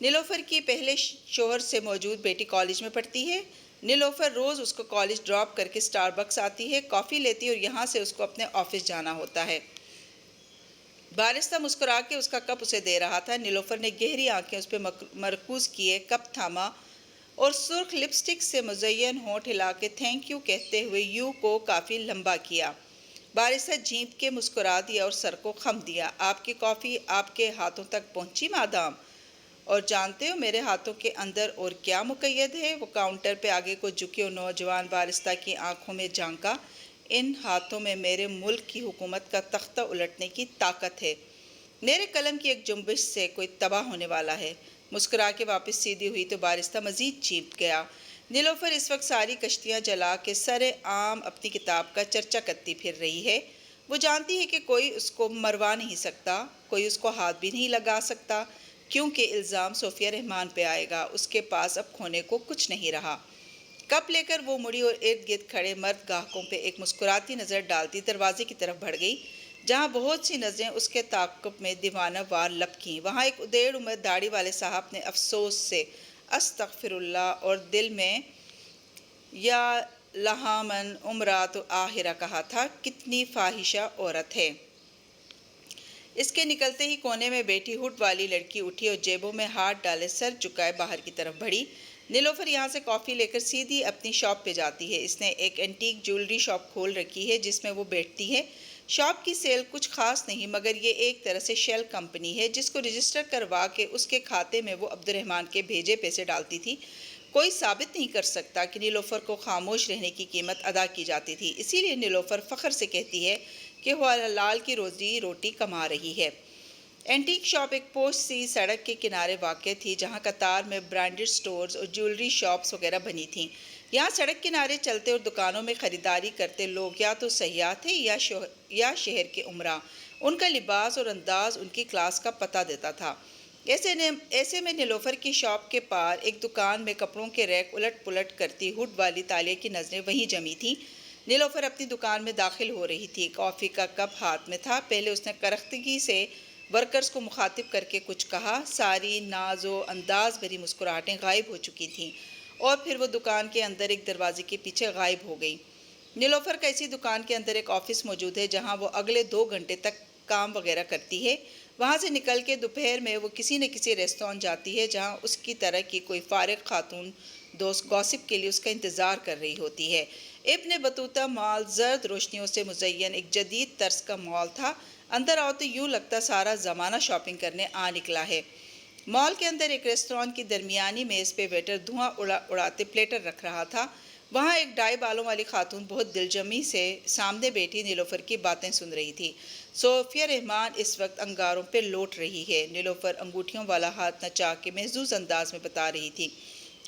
نیلوفر کی پہلے شوہر سے موجود بیٹی کالج میں پڑھتی ہے۔ نیلوفر روز اس کو کالج ڈراپ کر کے اسٹار بکس آتی ہے، کافی لیتی ہے اور یہاں سے اس کو اپنے آفس جانا ہوتا ہے۔ بارستہ مسکرا کے اس کا کپ اسے دے رہا تھا۔ نیلوفر نے گہری آنکھیں اس پہ مرکوز کیے، کپ تھاما اور سرخ لپسٹک سے مزین ہونٹ ہلا کے تھینک یو کہتے ہوئے یو کو کافی لمبا کیا۔ بارستہ جھینپ کے مسکرا دیا اور سر کو خم دیا۔ آپ کی کافی آپ کے ہاتھوں تک پہنچی مادام؟ اور جانتے ہو میرے ہاتھوں کے اندر اور کیا مقید ہے؟ وہ کاؤنٹر پہ آگے کو جھکے اور نوجوان بارستہ کی آنکھوں میں جھانکا۔ ان ہاتھوں میں میرے ملک کی حکومت کا تختہ الٹنے کی طاقت ہے۔ میرے قلم کی ایک جنبش سے کوئی تباہ ہونے والا ہے۔ مسکرا کے واپس سیدھی ہوئی تو بارستہ مزید چیپ گیا۔ نیلوفر اس وقت ساری کشتیاں جلا کے سر عام اپنی کتاب کا چرچا کرتی پھر رہی ہے۔ وہ جانتی ہے کہ کوئی اس کو مروا نہیں سکتا، کوئی اس کو ہاتھ بھی نہیں لگا سکتا، کیونکہ الزام صوفیہ رحمان پہ آئے گا۔ اس کے پاس اب کھونے کو کچھ نہیں رہا۔ کپ لے کر وہ مڑی اور ارد گرد کھڑے مرد گاہکوں پہ ایک مسکراتی نظر ڈالتی دروازے کی طرف بڑھ گئی، جہاں بہت سی نظریں اس کے تعاقب میں دیوانہ وار لپکیں۔ وہاں ایک ادیڑ عمر داڑھی والے صاحب نے افسوس سے استغفر اللہ اور دل میں یا لہا من امرات آہرہ کہا تھا۔ کتنی فاحشہ عورت ہے! اس کے نکلتے ہی کونے میں بیٹھی ہوڈ والی لڑکی اٹھی اور جیبوں میں ہاتھ ڈالے سر جھکائے باہر کی طرف بڑھی۔ نیلوفر یہاں سے کافی لے کر سیدھی اپنی شاپ پہ جاتی ہے۔ اس نے ایک اینٹیک جیولری شاپ کھول رکھی ہے جس میں وہ بیٹھتی ہے۔ شاپ کی سیل کچھ خاص نہیں، مگر یہ ایک طرح سے شیل کمپنی ہے جس کو رجسٹر کروا کے اس کے کھاتے میں وہ عبد الرحمن کے بھیجے پیسے ڈالتی تھی۔ کوئی ثابت نہیں کر سکتا کہ نیلوفر کو خاموش رہنے کی قیمت ادا کی جاتی تھی، اسی لیے نیلوفر فخر سے کہتی ہے کہ وہ حلال کی روزی روٹی کما رہی ہے۔ اینٹیک شاپ ایک پوش سی سڑک کے کنارے واقع تھی جہاں قطار میں برانڈڈ سٹورز اور جیولری شاپس وغیرہ بنی تھیں۔ یہاں سڑک کنارے چلتے اور دکانوں میں خریداری کرتے لوگ یا تو سیاح تھے یا شہر کے امراء۔ ان کا لباس اور انداز ان کی کلاس کا پتہ دیتا تھا۔ ایسے میں نیلوفر کی شاپ کے پار ایک دکان میں کپڑوں کے ریک الٹ پلٹ کرتی ہوڈ والی تالیہ کی نظریں وہیں جمی تھیں۔ نیلوفر اپنی دکان میں داخل ہو رہی تھی، کافی کا کپ ہاتھ میں تھا۔ پہلے اس نے کرختگی سے ورکرز کو مخاطب کر کے کچھ کہا، ساری ناز و انداز بھری مسکراہٹیں غائب ہو چکی تھیں اور پھر وہ دکان کے اندر ایک دروازے کے پیچھے غائب ہو گئی۔ نیلوفر کا اسی دکان کے اندر ایک آفس موجود ہے جہاں وہ اگلے 2 گھنٹے تک کام وغیرہ کرتی ہے۔ وہاں سے نکل کے دوپہر میں وہ کسی نہ کسی ریستوران جاتی ہے جہاں اس کی طرح کی کوئی فارغ خاتون دوست گوسپ کے لیے اس کا انتظار کر رہی ہوتی ہے۔ ابن بطوطہ مال زرد روشنیوں سے مزین ایک جدید طرز کا مال تھا۔ اندر آؤ تو یوں لگتا سارا زمانہ شاپنگ کرنے آ نکلا ہے۔ مال کے اندر ایک ریستوران کی درمیانی میز پہ ویٹر دھواں اڑاتے پلیٹر رکھ رہا تھا۔ وہاں ایک ڈائی بالوں والی خاتون بہت دلجمی سے سامنے بیٹھی نیلوفر کی باتیں سن رہی تھی۔ صوفیہ رحمان اس وقت انگاروں پہ لوٹ رہی ہے، نیلوفر انگوٹھیوں والا ہاتھ نچا کے محظوظ انداز میں بتا رہی تھی۔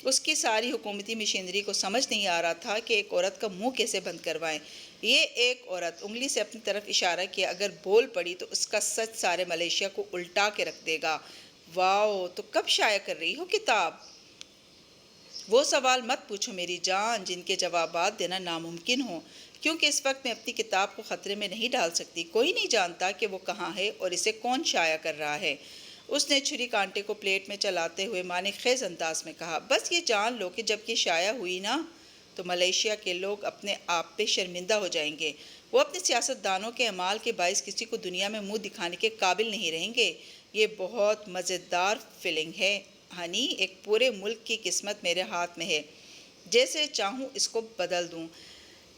اس کی ساری حکومتی مشینری کو سمجھ نہیں آ رہا تھا کہ ایک عورت کا منہ کیسے بند کروائیں۔ یہ ایک عورت انگلی سے اپنی طرف اشارہ کیا، اگر بول پڑی تو اس کا سچ سارے ملیشیا کو الٹا کے رکھ دے گا۔ واؤ، تو کب شائع کر رہی ہو کتاب؟ وہ سوال مت پوچھو میری جان جن کے جوابات دینا ناممکن ہوں، کیونکہ اس وقت میں اپنی کتاب کو خطرے میں نہیں ڈال سکتی۔ کوئی نہیں جانتا کہ وہ کہاں ہے اور اسے کون شائع کر رہا ہے۔ اس نے چھری کانٹے کو پلیٹ میں چلاتے ہوئے معنی خیز انداز میں کہا، بس یہ جان لو کہ جب یہ شائع ہوئی نا تو ملیشیا کے لوگ اپنے آپ پہ شرمندہ ہو جائیں گے۔ وہ اپنے سیاست دانوں کے اعمال کے باعث کسی کو دنیا میں منہ دکھانے کے قابل نہیں رہیں گے۔ یہ بہت مزیدار فیلنگ ہے ہنی، ایک پورے ملک کی قسمت میرے ہاتھ میں ہے، جیسے چاہوں اس کو بدل دوں۔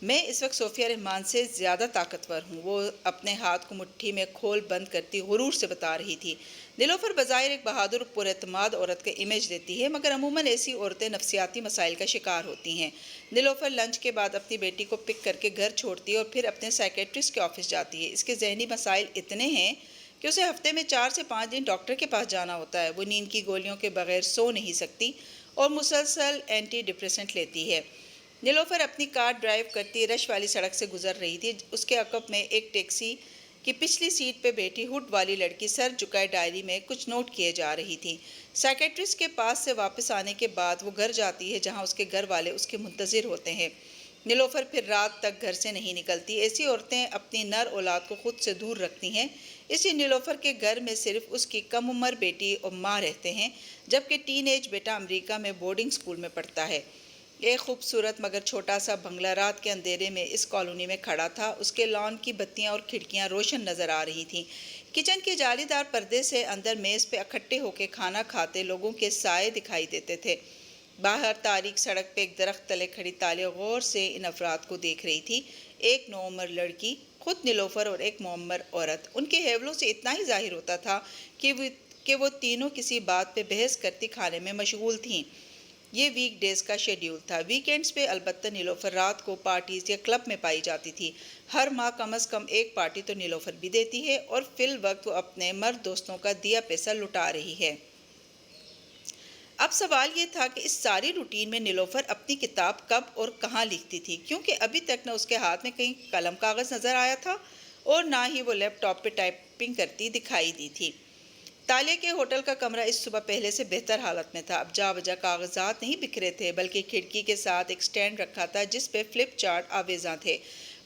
میں اس وقت صوفیہ رحمان سے زیادہ طاقتور ہوں، وہ اپنے ہاتھ کو مٹھی میں کھول بند کرتی غرور سے بتا رہی تھی۔ نیلوفر بظاہر ایک بہادر پر اعتماد عورت کا امیج دیتی ہے، مگر عموماً ایسی عورتیں نفسیاتی مسائل کا شکار ہوتی ہیں۔ نیلوفر لنچ کے بعد اپنی بیٹی کو پک کر کے گھر چھوڑتی ہے اور پھر اپنے سائیکیٹرسٹ کے آفس جاتی ہے۔ اس کے ذہنی مسائل اتنے ہیں کہ اسے ہفتے میں 4 سے 5 دن ڈاکٹر کے پاس جانا ہوتا ہے۔ وہ نیند کی گولیوں کے بغیر سو نہیں سکتی اور مسلسل اینٹی ڈپریسنٹ لیتی ہے۔ نیلوفر اپنی کار ڈرائیو کرتی رش والی سڑک سے گزر رہی تھی۔ اس کے عقب میں ایک ٹیکسی کی پچھلی سیٹ پہ بیٹھی ہوڈ والی لڑکی سر جھکائے ڈائری میں کچھ نوٹ کیے جا رہی تھی۔ سائیکیٹرسٹ کے پاس سے واپس آنے کے بعد وہ گھر جاتی ہے جہاں اس کے گھر والے اس کے منتظر ہوتے ہیں۔ نیلوفر پھر رات تک گھر سے نہیں نکلتی۔ ایسی عورتیں اپنی نر اولاد کو خود سے دور رکھتی ہیں، اسی نیلوفر کے گھر میں صرف اس کی کم عمر بیٹی اور ماں رہتے ہیں، جبکہ ٹین ایج بیٹا امریکہ میں بورڈنگ سکول میں پڑھتا ہے۔ ایک خوبصورت مگر چھوٹا سا بنگلہ رات کے اندھیرے میں اس کالونی میں کھڑا تھا۔ اس کے لان کی بتیاں اور کھڑکیاں روشن نظر آ رہی تھیں۔ کچن کے جالی دار پردے سے اندر میز پہ اکٹھے ہو کے کھانا کھاتے لوگوں کے سائے دکھائی دیتے تھے۔ باہر تاریک سڑک پہ ایک درخت تلے کھڑی تالیہ غور سے ان افراد کو دیکھ رہی تھی۔ ایک نوعمر لڑکی، خود نیلوفر، اور ایک معمر عورت۔ ان کے ہیولوں سے اتنا ہی ظاہر ہوتا تھا کہ وہ تینوں کسی بات پہ بحث کرتی کھانے میں مشغول تھیں۔ یہ ویک ڈیز کا شیڈیول تھا۔ ویکینڈز پہ البتہ نیلوفر رات کو پارٹیز یا کلب میں پائی جاتی تھی۔ ہر ماہ کم از کم ایک پارٹی تو نیلوفر بھی دیتی ہے، اور فی الوقت وہ اپنے مرد دوستوں کا دیا پیسہ لٹا رہی ہے۔ اب سوال یہ تھا کہ اس ساری روٹین میں نیلوفر اپنی کتاب کب اور کہاں لکھتی تھی، کیونکہ ابھی تک نہ اس کے ہاتھ میں کہیں قلم کاغذ نظر آیا تھا اور نہ ہی وہ لیپ ٹاپ پہ ٹائپنگ کرتی دکھائی دی تھی۔ تالیہ کے ہوٹل کا کمرہ اس صبح پہلے سے بہتر حالت میں تھا۔ اب جا بجا کاغذات نہیں بکھرے تھے، بلکہ کھڑکی کے ساتھ ایک سٹینڈ رکھا تھا جس پہ فلپ چارٹ آویزاں تھے۔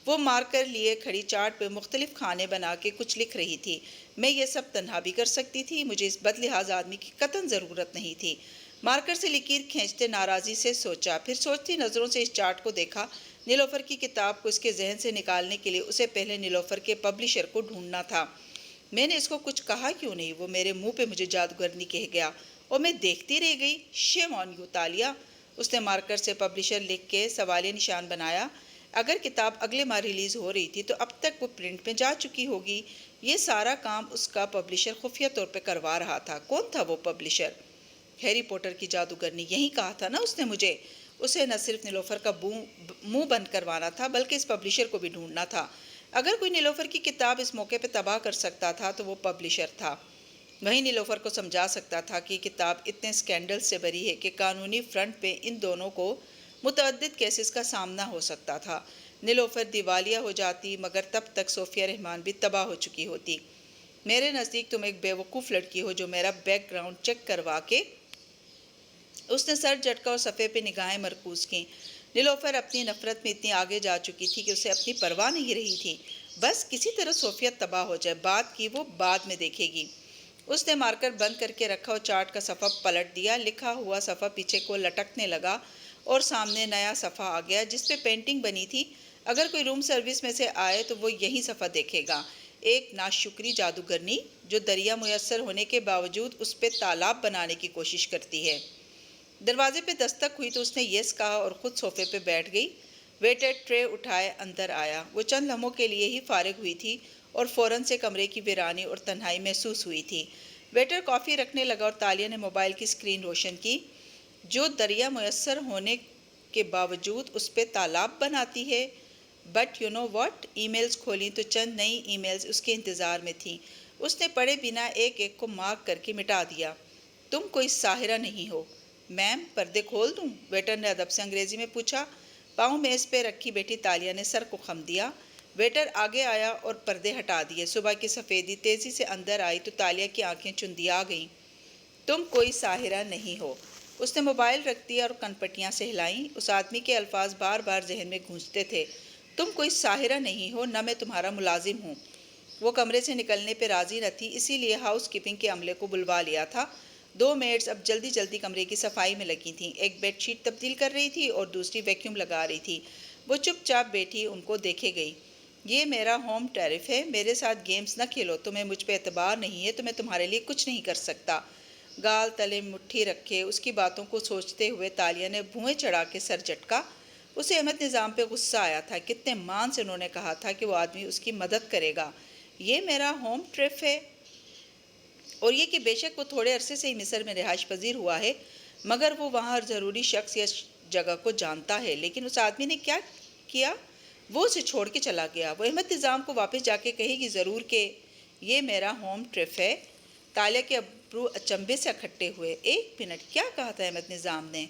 وہ مارکر لیے کھڑی چارٹ پہ مختلف کھانے بنا کے کچھ لکھ رہی تھی۔ میں یہ سب تنہا بھی کر سکتی تھی، مجھے اس بد لحاظ آدمی کی قطعاً ضرورت نہیں تھی۔ مارکر سے لکیر کھینچتے ناراضی سے سوچا، پھر سوچتی نظروں سے اس چارٹ کو دیکھا۔ نیلوفر کی کتاب کو اس کے ذہن سے نکالنے کے لیے اسے پہلے نیلوفر کے پبلشر کو ڈھونڈنا تھا۔ میں نے اس کو کچھ کہا کیوں نہیں؟ وہ میرے منہ پہ مجھے جادوگرنی کہہ گیا اور میں دیکھتی رہ گئی۔ شیم آن یو تالیہ۔ اس نے مارکر سے پبلشر لکھ کے سوالیہ نشان بنایا۔ اگر کتاب اگلے ماہ ریلیز ہو رہی تھی تو اب تک وہ پرنٹ میں جا چکی ہوگی۔ یہ سارا کام اس کا پبلشر خفیہ طور پہ کروا رہا تھا۔ کون تھا وہ پبلشر؟ ہیری پوٹر کی جادوگرنی، یہی کہا تھا نا اس نے مجھے۔ اسے نہ صرف نیلوفر کا منہ بند کروانا تھا بلکہ اس پبلشر کو بھی ڈھونڈنا تھا۔ اگر کوئی نیلوفر کی کتاب اس موقع پہ تباہ کر سکتا تھا تو وہ پبلشر تھا۔ وہی نیلوفر کو سمجھا سکتا تھا کہ یہ کتاب اتنے سکینڈل سے بری ہے کہ قانونی فرنٹ پہ ان دونوں کو متعدد کیسز کا سامنا ہو سکتا تھا۔ نیلوفر دیوالیہ ہو جاتی، مگر تب تک صوفیہ رحمان بھی تباہ ہو چکی ہوتی۔ میرے نزدیک تم ایک بیوقوف لڑکی ہو جو میرا بیک گراؤنڈ چیک کروا کے۔ اس نے سر جھٹکا اور صفحے پہ نگاہیں مرکوز کیں۔ نیلوفر اپنی نفرت میں اتنی آگے جا چکی تھی کہ اسے اپنی پرواہ نہیں رہی تھی۔ بس کسی طرح صوفیہ تباہ ہو جائے، بات کی وہ بعد میں دیکھے گی۔ اس نے مارکر بند کر کے رکھا اور چارٹ کا صفحہ پلٹ دیا۔ لکھا ہوا صفحہ پیچھے کو لٹکنے لگا اور سامنے نیا صفحہ آ گیا جس پہ پینٹنگ بنی تھی۔ اگر کوئی روم سروس میں سے آئے تو وہ یہی صفحہ دیکھے گا۔ ایک ناشکری جادوگرنی جو دریا میسر ہونے کے باوجود اس پہ تالاب بنانے کی کوشش کرتی ہے۔ دروازے پہ دستک ہوئی تو اس نے یس کہا اور خود صوفے پہ بیٹھ گئی۔ ویٹر ٹرے اٹھائے اندر آیا۔ وہ چند لمحوں کے لیے ہی فارغ ہوئی تھی اور فوراً سے کمرے کی ویرانی اور تنہائی محسوس ہوئی تھی۔ ویٹر کافی رکھنے لگا اور تالیہ نے موبائل کی اسکرین روشن کی۔ جو دریا میسر ہونے کے باوجود اس پہ تالاب بناتی ہے۔ But you know what? Emails کھولیں تو چند نئی ای میلز اس کے انتظار میں تھیں۔ اس نے پڑھے بنا ایک ایک کو مارک کر کے مٹا دیا۔ تم کوئی ساحرہ نہیں ہو۔ میم، پردے کھول دوں؟ ویٹر نے ادب سے انگریزی میں پوچھا۔ پاؤں میز پہ رکھی بیٹھی تالیہ نے سر کو خم دیا۔ ویٹر آگے آیا اور پردے ہٹا دیے۔ صبح کی سفیدی تیزی سے اندر آئی تو تالیہ کی آنکھیں چندیا گئیں۔ تم کوئی ساحرہ نہیں ہو۔ اس نے موبائل رکھ دیا اور کنپٹیاں سہلائیں۔ اس آدمی کے الفاظ بار بار ذہن میں گونجتے تھے۔ تم کوئی ساحرہ نہیں ہو، نہ میں تمہارا ملازم ہوں۔ وہ کمرے سے نکلنے پہ راضی نہ تھی، اسی لیے ہاؤس کیپنگ کے عملے کو بلوا لیا تھا۔ دو میڈز اب جلدی جلدی کمرے کی صفائی میں لگی تھیں۔ ایک بیڈ شیٹ تبدیل کر رہی تھی اور دوسری ویکیوم لگا رہی تھی۔ وہ چپ چاپ بیٹھی ان کو دیکھے گئی۔ یہ میرا ہوم ٹیرف ہے، میرے ساتھ گیمز نہ کھیلو۔ تمہیں مجھ پہ اعتبار نہیں ہے تو میں تمہارے لیے کچھ نہیں کر سکتا۔ گال تلے مٹھی رکھے اس کی باتوں کو سوچتے ہوئے تالیہ نے بھوئیں چڑھا کے سر جھٹکا۔ اسے احمد نظام پہ غصہ آیا تھا۔ کتنے مان سے انہوں نے کہا تھا کہ وہ آدمی اس کی مدد کرے گا۔ یہ میرا ہوم ٹرپ ہے، اور یہ کہ بے شک وہ تھوڑے عرصے سے ہی مصر میں رہائش پذیر ہوا ہے، مگر وہ وہاں ہر ضروری شخص یا جگہ کو جانتا ہے۔ لیکن اس آدمی نے کیا کیا؟ وہ اسے چھوڑ کے چلا گیا۔ وہ احمد نظام کو واپس جا کے کہے گی ضرور کہ یہ میرا ہوم ٹرپ ہے۔ تالیہ کے ابرو اچنبے سے اکھٹے ہوئے۔ ایک منٹ، کیا کہا تھا احمد نظام نے؟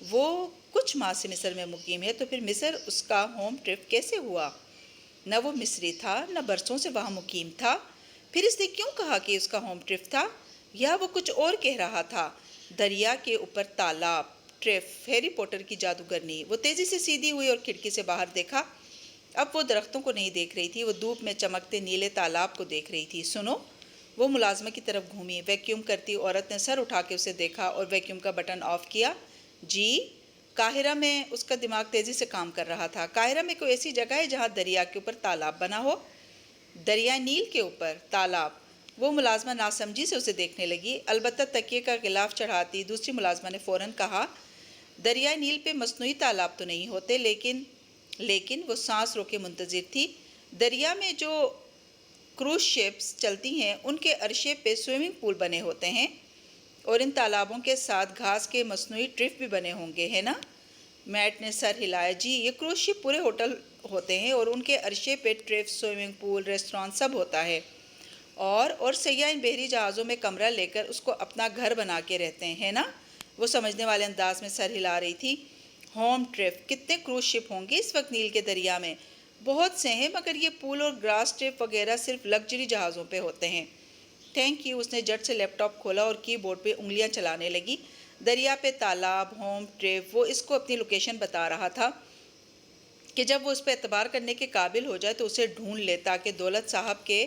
وہ کچھ ماہ سے مصر میں مقیم ہے، تو پھر مصر اس کا ہوم ٹرپ کیسے ہوا؟ نہ وہ مصری تھا، نہ برسوں سے وہاں مقیم تھا۔ پھر اس نے کیوں کہا کہ اس کا ہوم ٹرپ تھا؟ یا وہ کچھ اور کہہ رہا تھا؟ دریا کے اوپر تالاب، ٹرپ، ہیری پوٹر کی جادوگرنی۔ وہ تیزی سے سیدھی ہوئی اور کھڑکی سے باہر دیکھا۔ اب وہ درختوں کو نہیں دیکھ رہی تھی، وہ دھوپ میں چمکتے نیلے تالاب کو دیکھ رہی تھی۔ سنو، وہ ملازمہ کی طرف گھومی۔ ویکیوم کرتی عورت نے سر اٹھا کے اسے دیکھا اور ویکیوم کا بٹن آف کیا۔ جی؟ قاہرہ میں؟ اس کا دماغ تیزی سے کام کر رہا تھا۔ قاہرہ میں کوئی ایسی جگہ ہے جہاں دریا کے اوپر تالاب بنا ہو؟ دریائے نیل کے اوپر تالاب؟ وہ ملازمہ ناسمجھی سے اسے دیکھنے لگی۔ البتہ تکیے کا غلاف چڑھاتی دوسری ملازمہ نے فوراً کہا، دریائے نیل پہ مصنوعی تالاب تو نہیں ہوتے، لیکن وہ سانس روکے منتظر تھی۔ دریا میں جو کروز شپس چلتی ہیں ان کے عرصے پہ سوئمنگ پول بنے ہوتے ہیں، اور ان تالابوں کے ساتھ گھاس کے مصنوعی ٹرف بھی بنے ہوں گے، ہے نا؟ میٹ نے سر ہلایا۔ جی، یہ کروز شپ پورے ہوٹل ہوتے ہیں اور ان کے عرصے پہ ٹرف، سوئمنگ پول، ریسٹوران سب ہوتا ہے، اور سیاح ان بحری جہازوں میں کمرہ لے کر اس کو اپنا گھر بنا کے رہتے ہیں، ہے نا؟ وہ سمجھنے والے انداز میں سر ہلا رہی تھی۔ Home turf? کتنے کروز شپ ہوں گے اس وقت نیل کے دریا میں؟ بہت سے ہیں، مگر یہ پول اور گراس ٹرپ وغیرہ صرف لگژری جہازوں پہ ہوتے ہیں۔ Thank you. اس نے جٹ سے لیپ ٹاپ کھولا اور کی بورڈ پہ انگلیاں چلانے لگی۔ دریا پہ تالاب، ہوم ٹرپ، وہ اس کو اپنی لوکیشن بتا رہا تھا کہ جب وہ اس پہ اعتبار کرنے کے قابل ہو جائے تو اسے ڈھونڈ لے، تاکہ دولت صاحب کے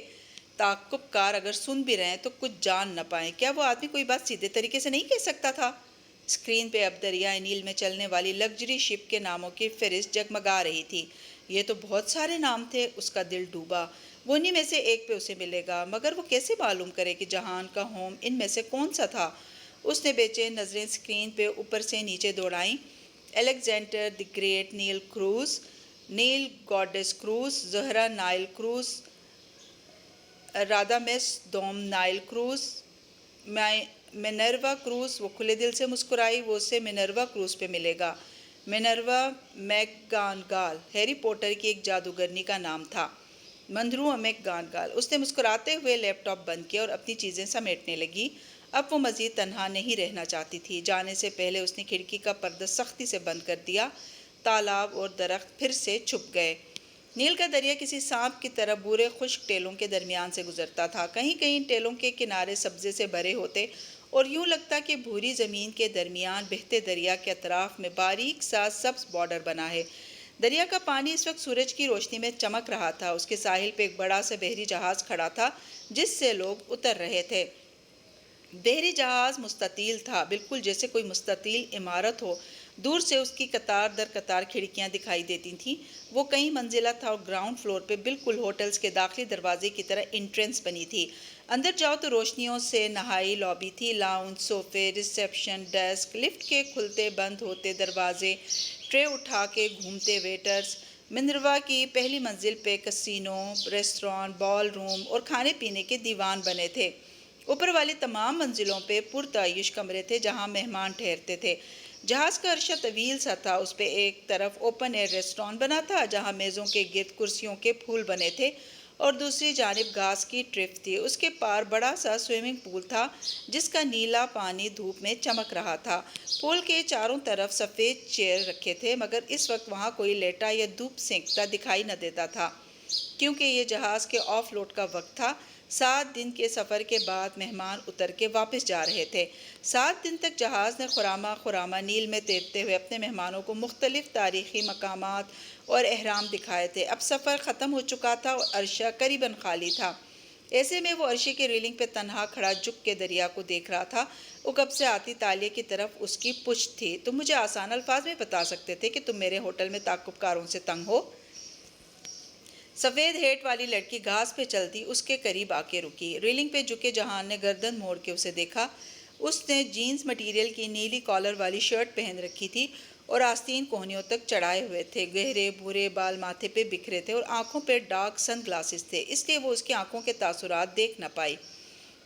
تعاقب کار اگر سن بھی رہے ہیں تو کچھ جان نہ پائیں۔ کیا وہ آدمی کوئی بات سیدھے طریقے سے نہیں کہہ سکتا تھا؟ اسکرین پہ اب دریائے نیل میں چلنے والی لگژری شپ کے ناموں کی فہرست جگمگا رہی تھی۔ یہ تو بہت سارے نام تھے۔ اس کا دل ڈوبا۔ وہ انہی میں سے ایک پہ اسے ملے گا، مگر وہ کیسے معلوم کرے کہ جہان کا ہوم ان میں سے کون سا تھا؟ اس نے بے چین نظریں اسکرین پہ اوپر سے نیچے دوڑائیں۔ Alexander the great Nile cruise, Nile goddess cruise, Zahra Nile cruise, Radamis دوم نائل کروز، مینروا کروز۔ وہ کھلے دل سے مسکرائی۔ وہ اسے مینروا کروز پہ ملے گا۔ مینروا میکگانگال ہیری پوٹر کی ایک جادوگرنی کا نام تھا۔ مندرو میکگانگال۔ اس نے مسکراتے ہوئے لیپ ٹاپ بند کیا اور اپنی چیزیں سمیٹنے لگی۔ اب وہ مزید تنہا نہیں رہنا چاہتی تھی۔ جانے سے پہلے اس نے کھڑکی کا پردہ سختی سے بند کر دیا۔ تالاب اور درخت پھر سے چھپ گئے۔ نیل کا دریا کسی سانپ کی طرح بورے خشک ٹیلوں کے درمیان سے گزرتا تھا۔ کہیں کہیں ٹیلوں کے کنارے سبزے سے بھرے ہوتے اور یوں لگتا کہ بھوری زمین کے درمیان بہتے دریا کے اطراف میں باریک سا سبز بارڈر بنا ہے۔ دریا کا پانی اس وقت سورج کی روشنی میں چمک رہا تھا۔ اس کے ساحل پہ ایک بڑا سا بحری جہاز کھڑا تھا جس سے لوگ اتر رہے تھے۔ بحری جہاز مستطیل تھا، بالکل جیسے کوئی مستطیل عمارت ہو۔ دور سے اس کی قطار در قطار کھڑکیاں دکھائی دیتی تھیں۔ وہ کئی منزلہ تھا اور گراؤنڈ فلور پہ بالکل ہوٹلز کے داخلی دروازے کی طرح انٹرنس بنی تھی۔ اندر جاؤ تو روشنیوں سے نہائی لابی تھی، لاؤنج، صوفے، ریسیپشن ڈیسک، لفٹ کے کھلتے بند ہوتے دروازے، ٹرے اٹھا کے گھومتے ویٹرز۔ مندروا کی پہلی منزل پہ کسینو، ریسٹوران، بال روم اور کھانے پینے کے دیوان بنے تھے۔ اوپر والی تمام منزلوں پہ پرتعیش کمرے تھے جہاں مہمان ٹھہرتے تھے۔ جہاز کا عرصہ طویل سا تھا۔ اس پہ ایک طرف اوپن ایئر ریسٹوران بنا تھا جہاں میزوں کے گرد کرسیوں کے پھول بنے تھے اور دوسری جانب گھاس کی ٹرف تھی۔ اس کے پار بڑا سا سوئمنگ پول تھا جس کا نیلا پانی دھوپ میں چمک رہا تھا۔ پول کے چاروں طرف سفید چیئر رکھے تھے، مگر اس وقت وہاں کوئی لیٹا یا دھوپ سینکتا دکھائی نہ دیتا تھا، کیونکہ یہ جہاز کے آف لوڈ کا وقت تھا۔ 7 دن کے سفر کے بعد مہمان اتر کے واپس جا رہے تھے۔ 7 دن تک جہاز نے خرامہ نیل میں تیرتے ہوئے اپنے مہمانوں کو مختلف تاریخی مقامات اور اہرام دکھائے تھے۔ اب سفر ختم ہو چکا تھا اور عرصہ قریباً خالی تھا۔ ایسے میں وہ عرصے کی ریلنگ پہ تنہا کھڑا جھک کے دریا کو دیکھ رہا تھا۔ اگب سے آتی تالیہ کی طرف اس کی پشت تھی۔ تم مجھے آسان الفاظ میں بتا سکتے تھے کہ تم میرے ہوٹل میں تعاقب کاروں سے تنگ ہو؟ سفید ہیٹ والی لڑکی گھاس پہ چلتی اس کے قریب آ کے رکی۔ ریلنگ پہ جھکے جہان نے گردن موڑ کے اسے دیکھا۔ اس نے جینز مٹیریل کی نیلی کالر والی شرٹ پہن رکھی تھی اور آستین کوہنیوں تک چڑھائے ہوئے تھے۔ گہرے بھورے بال ماتھے پہ بکھرے تھے اور آنکھوں پہ ڈارک سن گلاسز تھے، اس لیے وہ اس کی آنکھوں کے تاثرات دیکھ نہ پائی۔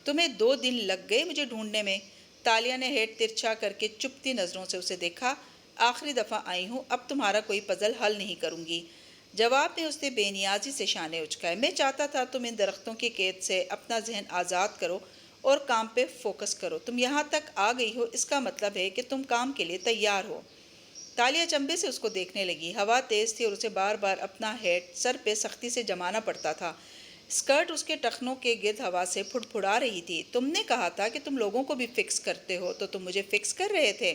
تمہیں 2 دن لگ گئے مجھے ڈھونڈنے میں؟ تالیہ نے ہیٹ ترچھا کر کے چپتی نظروں سے اسے دیکھا۔ آخری دفعہ آئی ہوں، اب تمہارا کوئی پزل حل نہیں کروں گی۔ جواب میں اس نے بے نیازی سے شانے اچکائے۔ میں چاہتا تھا تم ان درختوں کی قید سے اپنا ذہن آزاد کرو اور کام پہ فوکس کرو۔ تم یہاں تک آ گئی ہو، اس کا مطلب ہے کہ تم کام کے لیے تیار ہو۔ تالیہ چنبے سے اس کو دیکھنے لگی۔ ہوا تیز تھی اور اسے بار بار اپنا ہیٹ سر پہ سختی سے جمانا پڑتا تھا۔ اسکرٹ اس کے ٹخنوں کے گرد ہوا سے پھڑپھڑا رہی تھی۔ تم نے کہا تھا کہ تم لوگوں کو بھی فکس کرتے ہو، تو تم مجھے فکس کر رہے تھے؟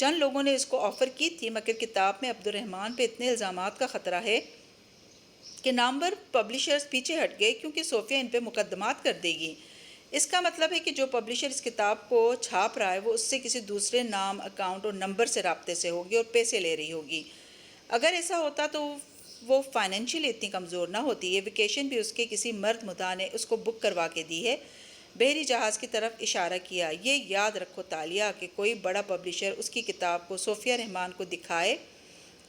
چند لوگوں نے اس کو آفر کی تھی، مگر کتاب میں عبدالرحمن پہ اتنے الزامات کا خطرہ ہے کہ نامور پبلشرز پیچھے ہٹ گئے کیونکہ صوفیہ ان پہ مقدمات کر دے گی۔ اس کا مطلب ہے کہ جو پبلشر اس کتاب کو چھاپ رہا ہے وہ اس سے کسی دوسرے نام، اکاؤنٹ اور نمبر سے رابطے سے ہوگی اور پیسے لے رہی ہوگی۔ اگر ایسا ہوتا تو وہ فائنینشلی اتنی کمزور نہ ہوتی۔ یہ ویکیشن بھی اس کے کسی مرد مداح نے اس کو بک کروا کے دی ہے۔ بحری جہاز کی طرف اشارہ کیا۔ یہ یاد رکھو تالیہ کہ کوئی بڑا پبلشر اس کی کتاب کو صوفیہ رحمان کو دکھائے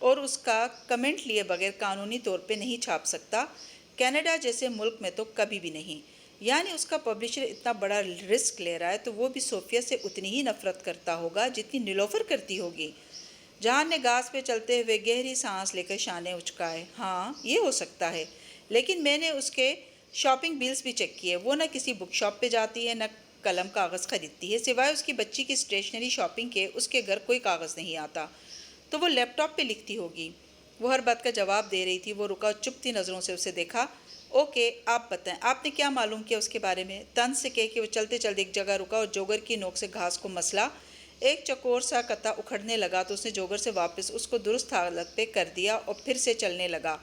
اور اس کا کمنٹ لیے بغیر قانونی طور پہ نہیں چھاپ سکتا، کینیڈا جیسے ملک میں تو کبھی بھی نہیں۔ یعنی اس کا پبلشر اتنا بڑا رسک لے رہا ہے تو وہ بھی صوفیہ سے اتنی ہی نفرت کرتا ہوگا جتنی نیلوفر کرتی ہوگی۔ جہان نے گاز پہ چلتے ہوئے گہری سانس لے کر شانے اچکائے۔ ہاں یہ ہو سکتا ہے، لیکن میں نے اس کے شاپنگ بیلز بھی چیک کیے۔ وہ نہ کسی بک شاپ پہ جاتی ہے، نہ قلم کاغذ خریدتی ہے۔ سوائے اس کی بچی کی اسٹیشنری شاپنگ کے اس کے گھر کوئی کاغذ نہیں آتا۔ تو وہ لیپ ٹاپ پہ لکھتی ہوگی۔ وہ ہر بات کا جواب دے رہی تھی۔ وہ رکا، چپتی نظروں سے اسے دیکھا۔ اوکے، آپ بتائیں، آپ نے کیا معلوم کیا اس کے بارے میں؟ طنز سے کہہ کے وہ چلتے چلتے ایک جگہ رکا اور جوگر کی نوک سے گھاس کو مسلا۔ ایک چکور سا قطع اکھڑنے لگا تو اس نے جوگر سے واپس اس کو درست حالت پہ کر دیا اور پھر سے چلنے لگا۔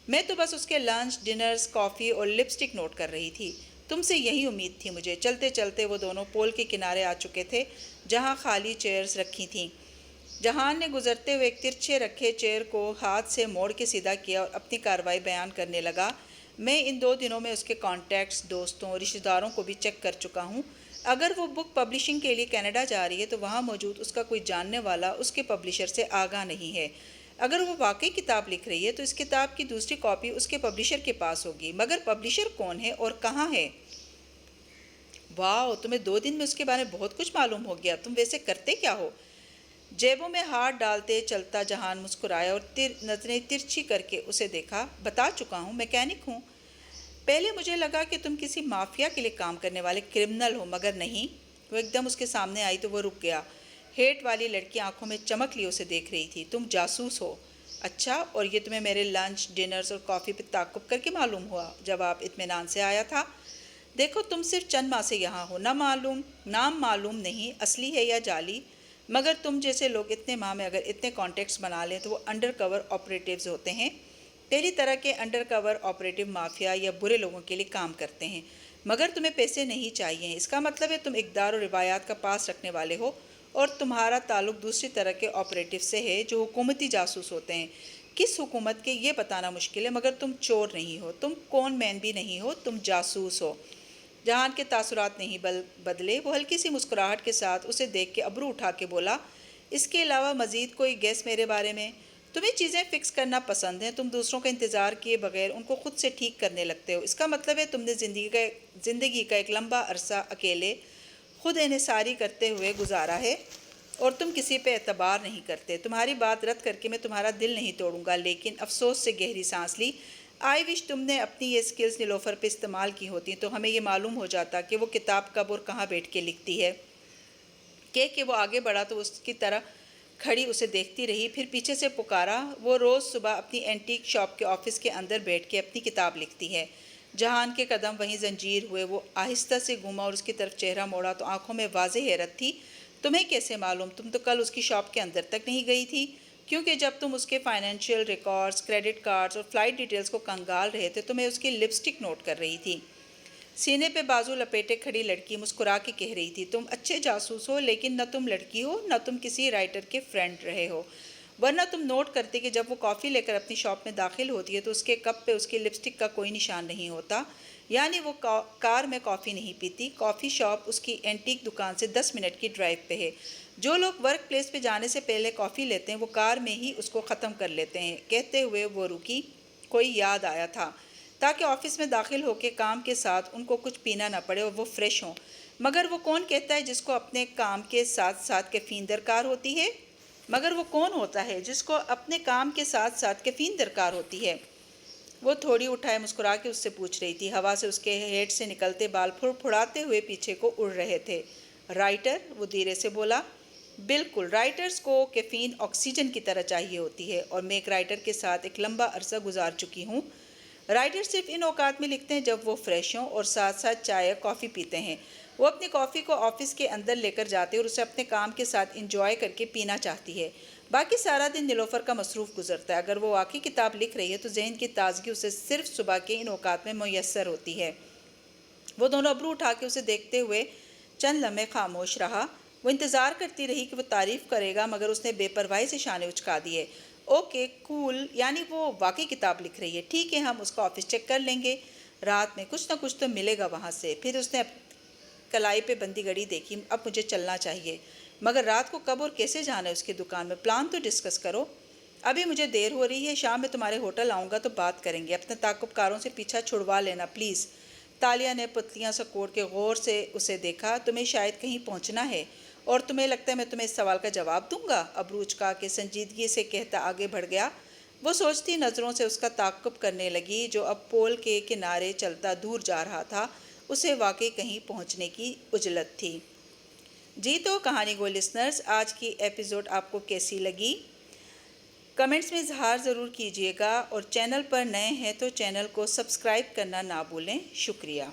میں تو بس اس کے لنچ، ڈنرز، کافی اور لپسٹک نوٹ کر رہی تھی۔ تم سے یہی امید تھی مجھے۔ چلتے چلتے وہ دونوں پول کے کنارے آ چکے تھے جہاں خالی چیئرز رکھی تھیں۔ جہان نے گزرتے ہوئے ایک ترچھے رکھے چیئر کو ہاتھ سے موڑ کے سیدھا کیا اور اپنی کارروائی بیان کرنے لگا۔ میں ان 2 دنوں میں اس کے کانٹیکٹس، دوستوں، رشتہ داروں کو بھی چیک کر چکا ہوں۔ اگر وہ بک پبلشنگ کے لیے کینیڈا جا رہی ہے تو وہاں موجود اس کا کوئی جاننے والا اس کے پبلشر سے آگاہ نہیں ہے۔ اگر وہ واقعی کتاب لکھ رہی ہے تو اس کتاب کی دوسری کاپی اس کے پبلشر کے پاس ہوگی، مگر پبلشر کون ہے اور کہاں ہے؟ واو، تمہیں 2 دن میں اس کے بارے میں بہت کچھ معلوم ہو گیا۔ تم ویسے کرتے کیا ہو؟ جیبوں میں ہاتھ ڈالتے چلتا جہان مسکرایا اور نظریں ترچھی کر کے اسے دیکھا۔ بتا چکا ہوں، میکینک ہوں۔ پہلے مجھے لگا کہ تم کسی مافیا کے لیے کام کرنے والے کرمنل ہو، مگر نہیں۔ وہ ایک دم اس کے سامنے آئی تو وہ رک گیا۔ ہیٹ والی لڑکی آنکھوں میں چمک لیے اسے دیکھ رہی تھی۔ تم جاسوس ہو؟ اچھا، اور یہ تمہیں میرے لنچ، ڈنرز اور کافی پہ تعاقب کر کے معلوم ہوا؟ جواب اطمینان سے آیا تھا۔ دیکھو، تم صرف چند ماہ سے یہاں ہو، نام معلوم نہیں اصلی ہے یا جعلی، مگر تم جیسے لوگ اتنے ماہ میں اگر اتنے کانٹیکٹس بنا لیں تو وہ انڈر کور آپریٹیوز ہوتے ہیں۔ پہلی طرح کے انڈر کور آپریٹیو مافیا یا برے لوگوں کے لیے کام کرتے ہیں، مگر تمہیں پیسے نہیں چاہیے۔ اس کا مطلب ہے تم اقدار اور روایات کا پاس رکھنے والے ہو اور تمہارا تعلق دوسری طرح کے آپریٹیو سے ہے جو حکومتی جاسوس ہوتے ہیں۔ کس حکومت کے یہ بتانا مشکل ہے، مگر تم چور نہیں ہو، تم کون مین بھی نہیں ہو، تم جاسوس ہو۔ جہان کے تاثرات نہیں بدلے۔ وہ ہلکی سی مسکراہٹ کے ساتھ اسے دیکھ کے ابرو اٹھا کے بولا، اس کے علاوہ مزید کوئی گیس میرے بارے میں؟ تمہیں چیزیں فکس کرنا پسند ہیں، تم دوسروں کا انتظار کیے بغیر ان کو خود سے ٹھیک کرنے لگتے ہو۔ اس کا مطلب ہے تم نے زندگی کا ایک لمبا عرصہ اکیلے خود انحصاری کرتے ہوئے گزارا ہے اور تم کسی پہ اعتبار نہیں کرتے۔ تمہاری بات رد کر کے میں تمہارا دل نہیں توڑوں گا، لیکن افسوس سے گہری سانس لی۔ آئی وش تم نے اپنی یہ سکلز نیلوفر پہ استعمال کی ہوتی تو ہمیں یہ معلوم ہو جاتا کہ وہ کتاب کب اور کہاں بیٹھ کے لکھتی ہے۔ کہ وہ آگے بڑھا تو اس کی طرح کھڑی اسے دیکھتی رہی، پھر پیچھے سے پکارا، وہ روز صبح اپنی اینٹیک شاپ کے آفس کے اندر بیٹھ کے اپنی کتاب لکھتی ہے۔ جہان کے قدم وہیں زنجیر ہوئے۔ وہ آہستہ سے گھوما اور اس کی طرف چہرہ موڑا تو آنکھوں میں واضح حیرت تھی۔ تمہیں کیسے معلوم؟ تم تو کل اس کی شاپ کے اندر تک نہیں گئی تھی، کیونکہ جب تم اس کے فائنینشیل ریکارڈز، کریڈٹ کارڈز اور فلائٹ ڈیٹیلز کو کنگال رہے تھے تو میں اس کی لپسٹک نوٹ کر رہی تھی۔ سینے پہ بازو لپیٹے کھڑی لڑکی مسکرا کے کہہ رہی تھی، تم اچھے جاسوس ہو، لیکن نہ تم لڑکی ہو نہ تم کسی رائٹر کے فرینڈ رہے ہو، ورنہ تم نوٹ کرتے کہ جب وہ کافی لے کر اپنی شاپ میں داخل ہوتی ہے تو اس کے کپ پہ اس کی لپسٹک کا کوئی نشان نہیں ہوتا۔ یعنی وہ کار میں کافی نہیں پیتی۔ کافی شاپ اس کی اینٹیک دکان سے 10 منٹ کی ڈرائیو پہ ہے۔ جو لوگ ورک پلیس پہ جانے سے پہلے کافی لیتے ہیں وہ کار میں ہی اس کو ختم کر لیتے ہیں۔ کہتے ہوئے وہ رکی۔ کوئی یاد آیا تھا تاکہ آفس میں داخل ہو کے کام کے ساتھ ان کو کچھ پینا نہ پڑے اور وہ فریش ہوں۔ مگر وہ کون کہتا ہے جس کو اپنے کام کے ساتھ ساتھ کیفین درکار ہوتی ہے؟ مگر وہ کون ہوتا ہے جس کو اپنے کام کے ساتھ ساتھ کیفین درکار ہوتی ہے؟ وہ تھوڑی اٹھائے مسکرا کے اس سے پوچھ رہی تھی۔ ہوا سے اس کے ہیڈ سے نکلتے بال پھڑاتے ہوئے پیچھے کو اڑ رہے تھے۔ رائٹر؟ وہ دھیرے سے بولا۔ بالکل، رائٹرز کو کیفین آکسیجن کی طرح چاہیے ہوتی ہے، اور میں ایک رائٹر کے ساتھ ایک لمبا عرصہ گزار چکی ہوں۔ رائٹر صرف ان اوقات میں لکھتے ہیں جب وہ فریش ہوں اور ساتھ ساتھ چائے یا کافی پیتے ہیں۔ وہ اپنی کافی کو آفس کے اندر لے کر جاتے اور اسے اپنے کام کے ساتھ انجوائے کر کے پینا چاہتی ہے۔ باقی سارا دن نیلوفر کا مصروف گزرتا ہے۔ اگر وہ واقعی کتاب لکھ رہی ہے تو ذہن کی تازگی اسے صرف صبح کے ان اوقات میں میسر ہوتی ہے۔ وہ دونوں ابرو اٹھا کے اسے دیکھتے ہوئے چند لمحے خاموش رہا۔ وہ انتظار کرتی رہی کہ وہ تعریف کرے گا، مگر اس نے بے پرواہی سے شانے اچکا دیے۔ اوکے کول، یعنی وہ واقعی کتاب لکھ رہی ہے، ٹھیک ہے، ہم اس کا آفس چیک کر لیں گے، رات میں کچھ نہ کچھ تو ملے گا وہاں سے۔ پھر اس نے کلائی پہ بندی گھڑی دیکھی۔ اب مجھے چلنا چاہیے، مگر رات کو کب اور کیسے جانا ہے اس کی دکان میں؟ پلان تو ڈسکس کرو۔ ابھی مجھے دیر ہو رہی ہے، شام میں تمہارے ہوٹل آؤں گا تو بات کریں گے۔ اپنے تعاقب کاروں سے پیچھا چھڑوا لینا پلیز۔ تالیہ نے پتلیاں سکوڑ کے غور سے اسے دیکھا۔ تمہیں شاید کہیں پہنچنا ہے اور تمہیں لگتا ہے میں تمہیں اس سوال کا جواب دوں گا؟ ابرو اچکا کے سنجیدگی سے کہتا آگے بڑھ گیا۔ وہ سوچتی نظروں سے اس کا تعاقب کرنے لگی جو اب پول کے کنارے چلتا دور جا رہا تھا۔ اسے واقعی کہیں پہنچنے کی عجلت تھی۔ جی تو کہانی گو لسنرز، آج کی ایپیسوڈ آپ کو کیسی لگی؟ کمنٹس میں اظہار ضرور کیجیے گا، اور چینل پر نئے ہیں تو چینل کو سبسکرائب کرنا نہ بھولیں۔ شکریہ۔